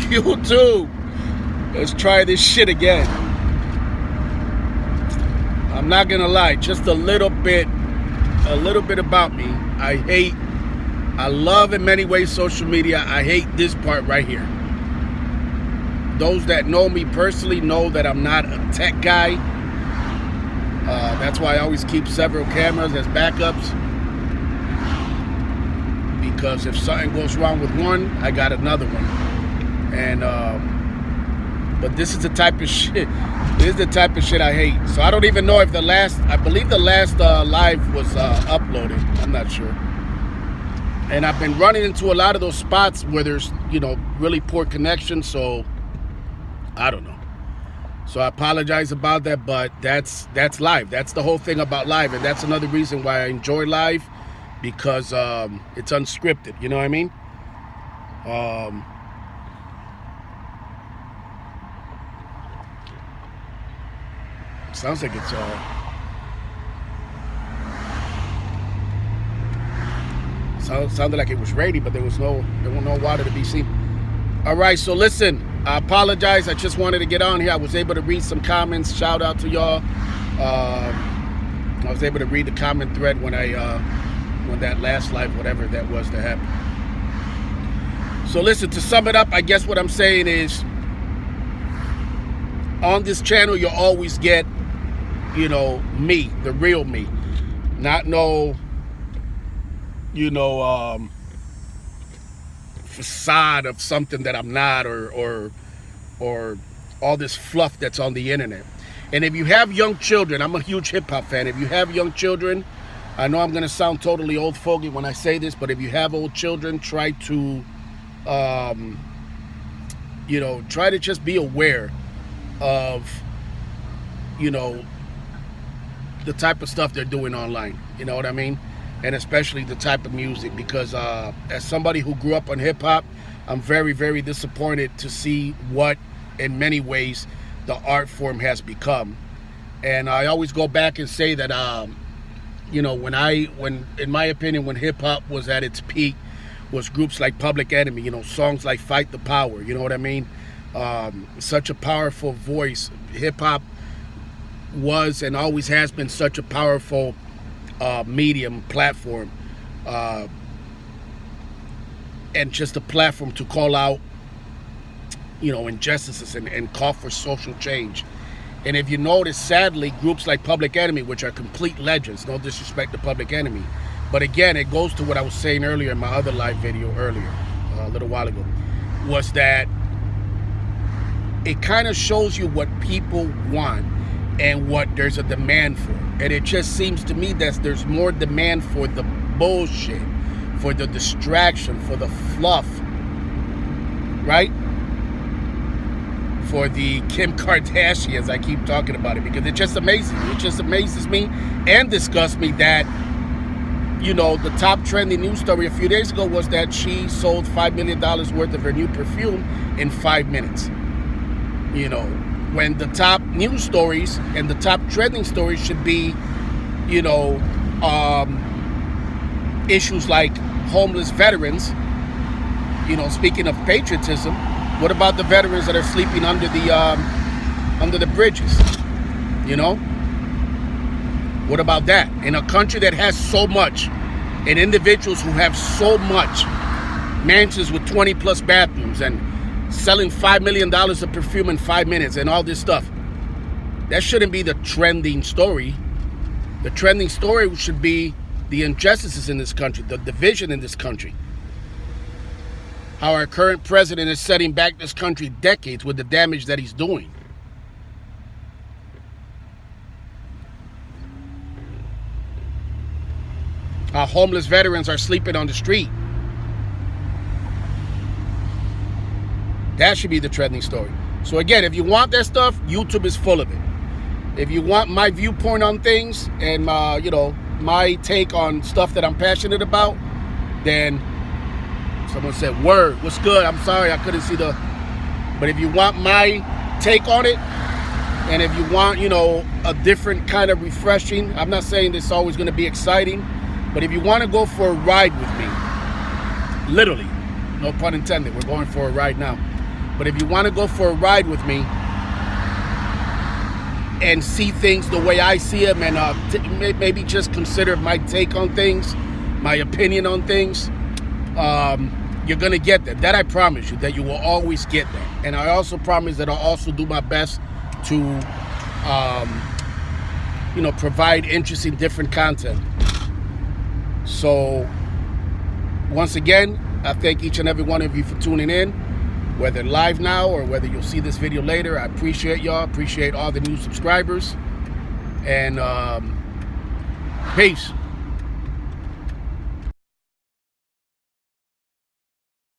YouTube, let's try this shit again. I'm not gonna lie, just a little bit about me. I love in many ways social media. I hate this part right here. Those that know me personally know that I'm not a tech guy. That's why I always keep several cameras as backups. Because if something goes wrong with one, I got another one. And but this is the type of shit. This is the type of shit I hate. So I don't even know if I believe the last live was uploaded. I'm not sure. And I've been running into a lot of those spots where there's, really poor connection. So I don't know. So I apologize about that, but that's live. That's the whole thing about live, and that's another reason why I enjoy live, because it's unscripted. You know what I mean? Sounds like it's sounded like it was raining, but there was no water to be seen. All right, so listen, I apologize. I just wanted to get on here. I was able to read some comments. Shout out to y'all. I was able to read the comment thread when that last live, whatever that was, that happened. So listen, to sum it up, I guess what I'm saying is, on this channel, you'll always get, me, the real me. Not no, facade of something that I'm not, or all this fluff that's on the internet. And if you have young children, I'm a huge hip-hop fan. If you have young children, I know I'm going to sound totally old fogey when I say this, but if you have old children, try to just be aware of, the type of stuff they're doing online. You know what I mean? And especially the type of music, because as somebody who grew up on hip-hop, I'm very, very disappointed to see what, in many ways, the art form has become. And I always go back and say that, when in my opinion, when hip-hop was at its peak, was groups like Public Enemy, songs like Fight the Power, you know what I mean? Such a powerful voice. Hip-hop was and always has been such a powerful medium, platform, and just a platform to call out, injustices and call for social change. And if you notice, sadly, groups like Public Enemy, which are complete legends, no disrespect to Public Enemy, but again, it goes to what I was saying earlier in my other live video earlier, a little while ago, was that it kind of shows you what people want and what there's a demand for. And it just seems to me that there's more demand for the bullshit, for the distraction, for the fluff, right? For the Kim Kardashians, I keep talking about it, because it just amazes me. It just amazes me and disgusts me that, the top trending news story a few days ago was that she sold $5 million worth of her new perfume in 5 minutes. When the top news stories and the top trending stories should be, issues like homeless veterans. Speaking of patriotism, what about the veterans that are sleeping under the bridges? What about that? In a country that has so much, and individuals who have so much, mansions with 20 plus bathrooms, and selling $5 million of perfume in 5 minutes and all this stuff. That shouldn't be the trending story. The trending story should be the injustices in this country, the division in this country. How our current president is setting back this country decades with the damage that he's doing. How homeless veterans are sleeping on the street. That should be the trending story. So again, if you want that stuff, YouTube is full of it. If you want my viewpoint on things and my take on stuff that I'm passionate about, then someone said, word, what's good? I'm sorry, I couldn't see but if you want my take on it, and if you want, a different kind of refreshing, I'm not saying this is always going to be exciting, but if you want to go for a ride with me, literally, no pun intended, we're going for a ride now. But if you want to go for a ride with me and see things the way I see them, and maybe just consider my take on things, my opinion on things, you're going to get that. That I promise you, that you will always get that. And I also promise that I'll also do my best to, provide interesting, different content. So, once again, I thank each and every one of you for tuning in, whether live now or whether you'll see this video later. I appreciate y'all. Appreciate all the new subscribers. And peace.